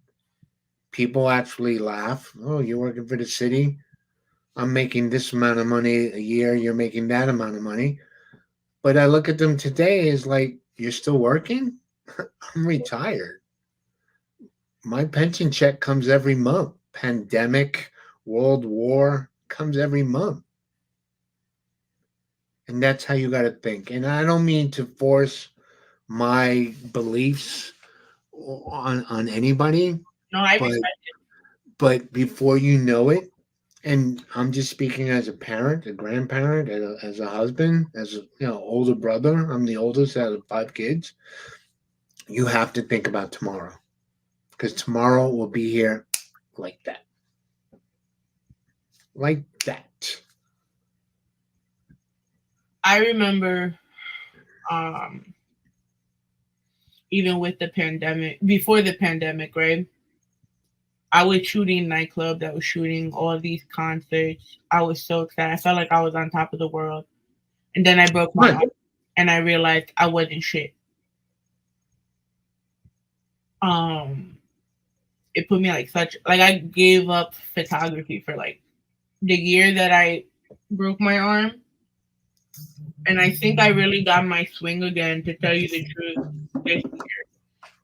People actually laugh. Oh, you're working for the city? I'm making this amount of money a year, you're making that amount of money. But I look at them today as like, you're still working? I'm retired. My pension check comes every month. Pandemic, world war comes every month. And that's how you got to think. And I don't mean to force my beliefs on anybody, No, I but respect. before you know it, and I'm just speaking as a parent, a grandparent, as a husband, as a older brother. I'm the oldest out of 5 kids. You have to think about tomorrow because tomorrow will be here like that, like that. I remember, um, even with the pandemic, before the pandemic, right? I was shooting nightclubs. I was shooting all these concerts. I was so excited. I felt like I was on top of the world. And then I broke my Right. arm, and I realized I wasn't shit. Um, it put me like such like I gave up photography for like the year that I broke my arm, and I think I really got my swing again. To tell you the truth, this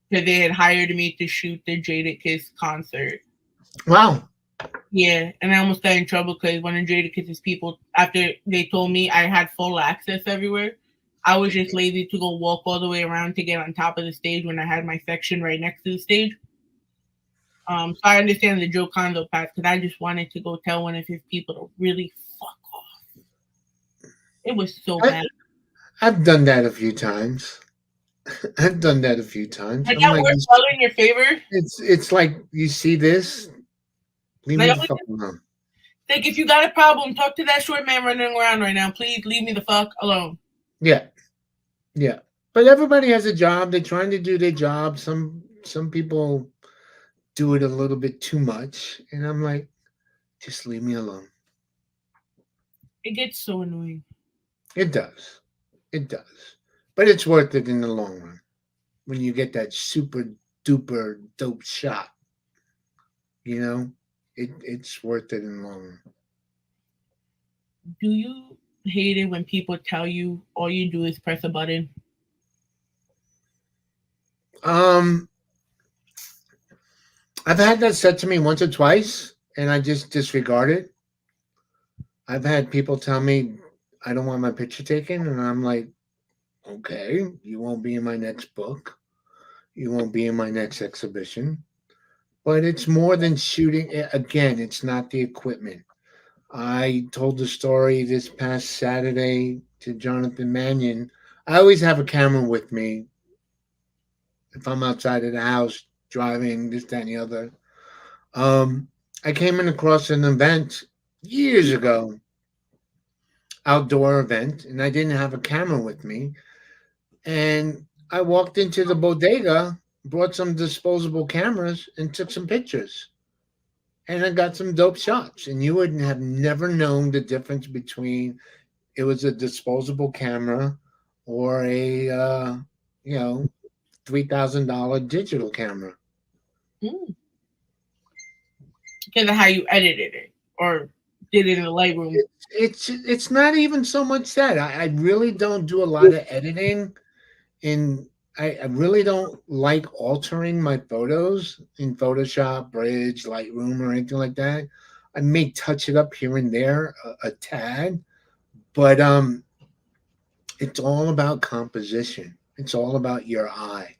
because they had hired me to shoot the Jadakiss concert. Wow. Yeah, and I almost got in trouble because one of Jadakiss's people, after they told me I had full access everywhere, I was just lazy to go walk all the way around to get on top of the stage when I had my section right next to the stage. So I understand the Joe Conzo path because I just wanted to go tell one of his people to really fuck off. It was so I, bad. I've done that a few times. I've done that a few times. Did I'm that like, work well in your favor? it's like you see this, leave me Like, the fuck alone. if you got a problem, talk to that short man running around right now. Please leave me the fuck alone. Yeah, yeah. But everybody has a job. They're trying to do their job. Some people do it a little bit too much, and I'm like, just leave me alone. It gets so annoying. It does. It does. But it's worth it in the long run when you get that super duper dope shot. You know, it's worth it in the long run. Do you? hate it when people tell you all you do is press a button? Um, I've had that said to me once or twice, and I just disregard it. I've had people tell me I don't want my picture taken, and I'm like, okay, you won't be in my next book. You won't be in my next exhibition. But it's more than shooting. Again, it's not the equipment. I told the story this past Saturday to Jonathan Mannion. I always have a camera with me if I'm outside of the house driving, this, that, and the other. Um, I came in across an event years ago, outdoor event, and I didn't have a camera with me. And I walked into the bodega, brought some disposable cameras, and took some pictures. And I got some dope shots. And you would have never known the difference between it was a disposable camera or a you know $3,000 digital camera. Mm. Because of how you edited it or did it in the Lightroom. It's not even so much that I really don't do a lot of editing, and I really don't like altering my photos in Photoshop, Bridge, Lightroom, or anything like that. I may touch it up here and there a tad, but it's all about composition. It's all about your eye.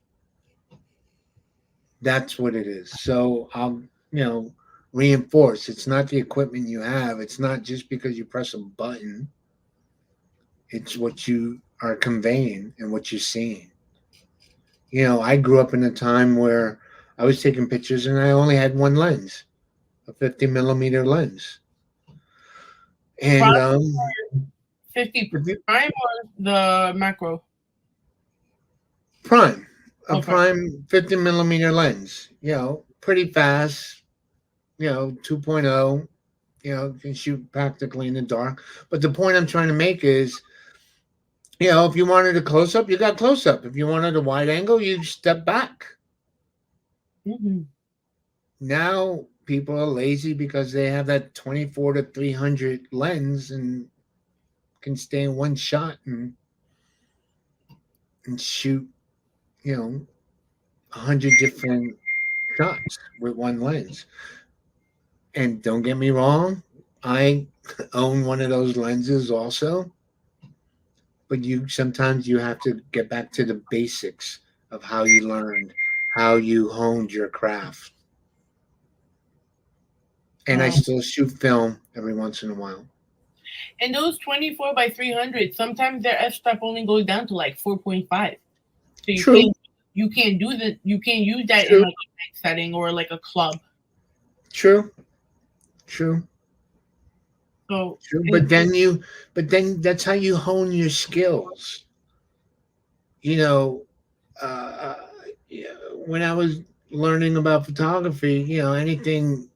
That's what it is. So I'll, reinforce. It's not the equipment you have. It's not just because you press a button. It's what you are conveying and what you're seeing. I grew up in a time where I was taking pictures and I only had one lens, a 50 millimeter lens. And Prime or 50 prime or the macro? prime, a Okay. prime 50 millimeter lens, pretty fast, 2.0, can shoot practically in the dark. But the point I'm trying to make is, if you wanted a close up, you got close up. If you wanted a wide angle, you step back. Mm-hmm. Now people are lazy because they have that 24 to 300 lens and can stay in one shot and shoot, 100 different shots with one lens. And don't get me wrong, I own one of those lenses also. But sometimes you have to get back to the basics of how you learned, how you honed your craft. And I still shoot film every once in a while. And those 24 by 300, sometimes their f-stop only goes down to like 4.5. So True. you can't use that in True. like a night setting or like a club. True. True. So True. But then that's how you hone your skills. You know, uh, yeah, when I was learning about photography, anything,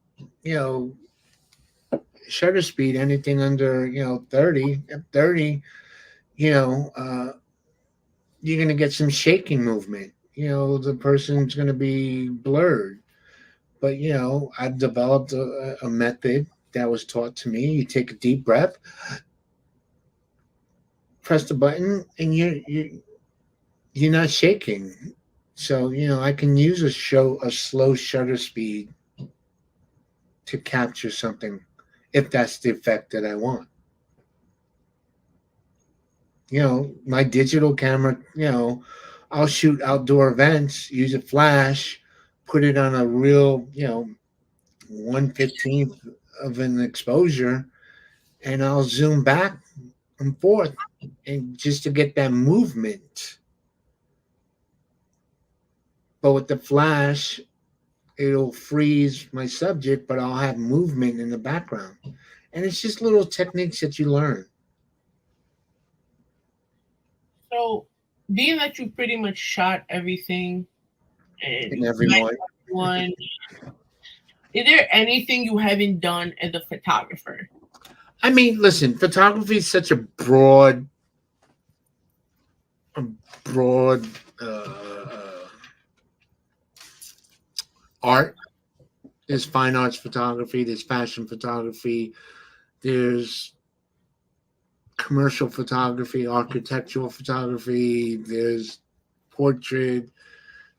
you know, shutter speed, anything under, 30, at 30, you know, uh, you're going to get some shaking movement. The person's going to be blurred. But, I've developed a method that was taught to me. You take a deep breath, press the button, and you're not shaking. So, I can use a slow shutter speed to capture something if that's the effect that I want. My digital camera, I'll shoot outdoor events, use a flash, put it on a real, 1/15th of an exposure, and I'll zoom back and forth and just to get that movement. But with the flash, it'll freeze my subject, but I'll have movement in the background. And it's just little techniques that you learn. so being that you pretty much shot everything and And everyone. one, is there anything you haven't done as a photographer? I mean, listen, photography is such a broad art. There's fine arts photography, there's fashion photography, there's commercial photography, architectural photography, there's portrait,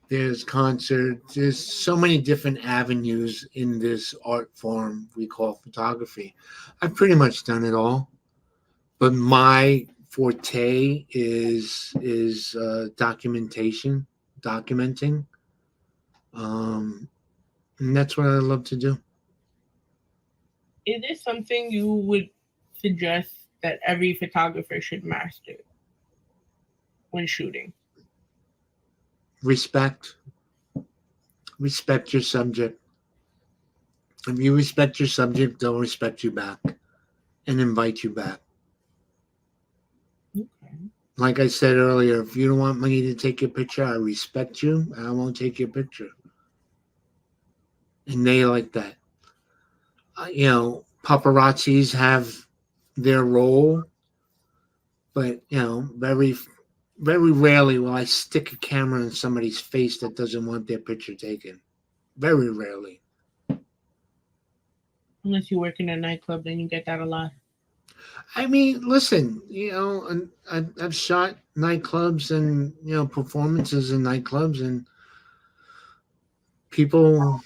there's concert, there's so many different avenues in this art form we call photography. I've pretty much done it all, but my forte is documentation, documenting, and that's what I love to do. Is this something you would suggest that every photographer should master when shooting? Respect, respect your subject. If you respect your subject, they'll respect you back and invite you back. Okay. Like I said earlier, if you don't want me to take your picture, I respect you and I won't take your picture. And they like that. Paparazzis have their role, but very rarely will I stick a camera in somebody's face that doesn't want their picture taken. Very rarely. Unless you work in a nightclub, then you get that a lot. I mean, listen, and I've shot nightclubs and performances in nightclubs, and people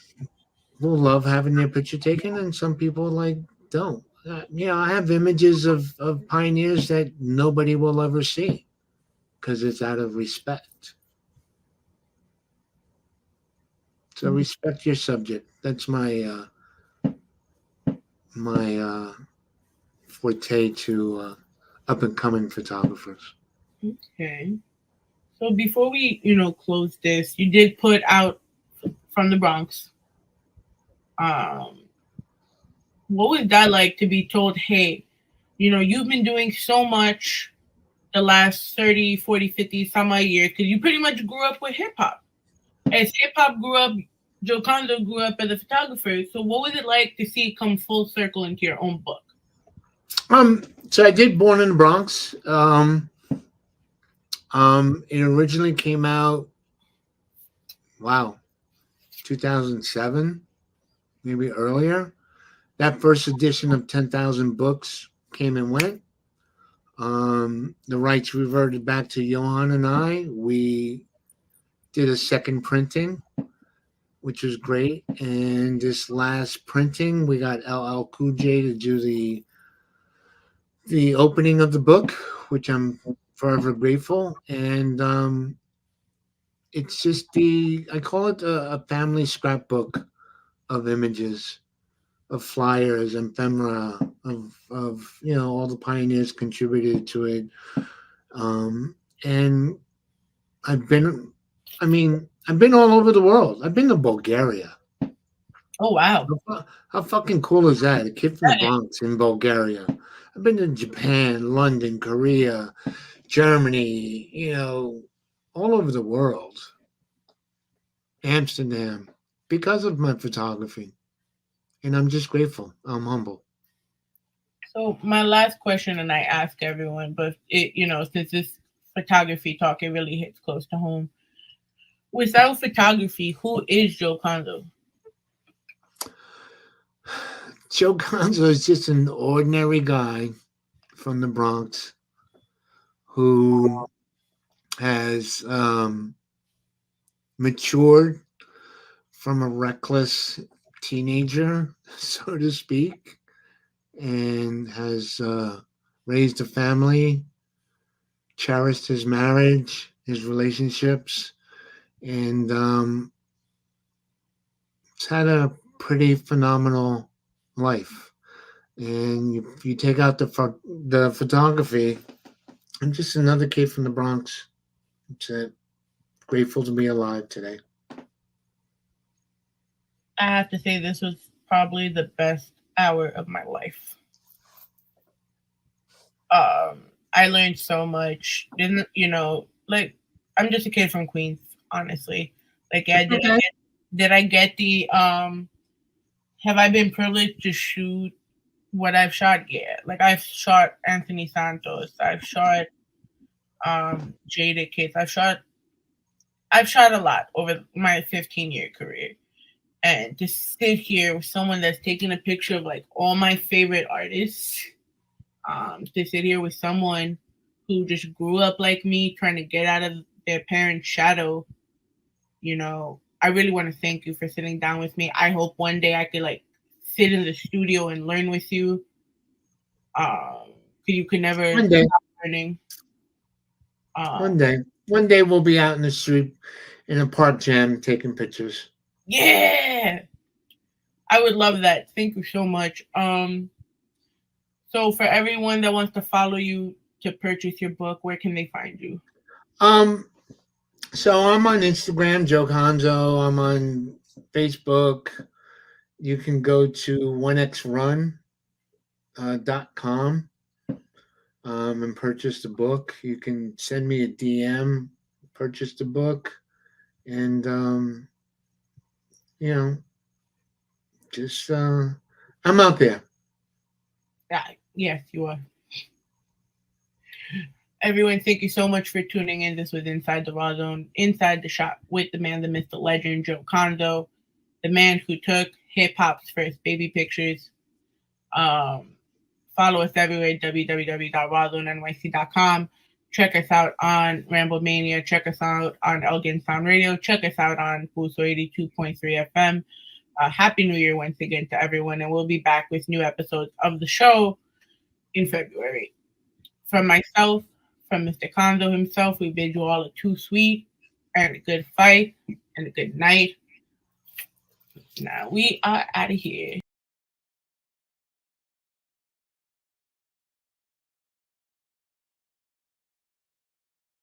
will love having their picture taken, and some people like don't. I have images of pioneers that nobody will ever see because it's out of respect. So Mm. respect your subject. That's my forte to up and coming photographers. Okay. So before we, close this, you did put out from the Bronx. Um, what was that like to be told, hey, you've been doing so much the last 30, 40, 50 some odd years because you pretty much grew up with hip hop. As hip hop grew up, Joe Conzo grew up as a photographer. So what was it like to see it come full circle into your own book? So I did Born in the Bronx. It originally came out, wow, 2007, maybe earlier. That first edition of 10,000 books came and went. The rights reverted back to Johan and I. We did a second printing, which was great. And this last printing, we got LL Cool J to do the opening of the book, which I'm forever grateful. And it's just I call it a family scrapbook of images, of flyers, ephemera, of all the pioneers contributed to it. And I've been, I've been all over the world. I've been to Bulgaria. Oh, wow. How fucking cool is that? A kid from the Bronx in Bulgaria. I've been to Japan, London, Korea, Germany, all over the world. Amsterdam, because of my photography. And I'm just grateful. I'm humble. So my last question, and I ask everyone, but since this photography talk, it really hits close to home. Without photography, who is Joe Conzo? Joe Conzo is just an ordinary guy from the Bronx who has matured from a reckless teenager, so to speak, and has raised a family, cherished his marriage, his relationships, and it's had a pretty phenomenal life. And if you take out the photography, I'm just another kid from the Bronx. That's it. Grateful to be alive today. I have to say this was probably the best hour of my life. I learned so much. Didn't like I'm just a kid from Queens, honestly. Like yeah, did I get the have I been privileged to shoot what I've shot? Yeah. Like I've shot Anthony Santos, I've shot Jada Kids, I've shot a lot over my 15-year career. And to sit here with someone that's taking a picture of like all my favorite artists, To sit here with someone who just grew up like me, trying to get out of their parents' shadow. I really want to thank you for sitting down with me. I hope one day I could like sit in the studio and learn with you. You could never One day, stop learning. one day, one day we'll be out in the street in a park jam taking pictures. Yeah, I would love that. Thank you so much. So for everyone that wants to follow you to purchase your book, where can they find you? So I'm on Instagram, Joe Conzo. I'm on Facebook. You can go to 1xrun.com and purchase the book. You can send me a DM, purchase the book, and you know, just I'm out there. Yeah, yes, you are. Everyone, thank you so much for tuning in. This was Inside the Rawrrzone, Inside the Shop with the man, the myth, the legend, Joe Conzo, the man who took hip hop's first baby pictures. Follow us everywhere, www.rawrzonenyc.com. Check us out on Ramble Mania. Check us out on Elgin Sound Radio. Check us out on Puso 82.3 FM. Happy New Year once again to everyone, and we'll be back with new episodes of the show in February. From myself, from Mr. Conzo himself, we bid you all a too sweet and a good fight and a good night. Now we are out of here.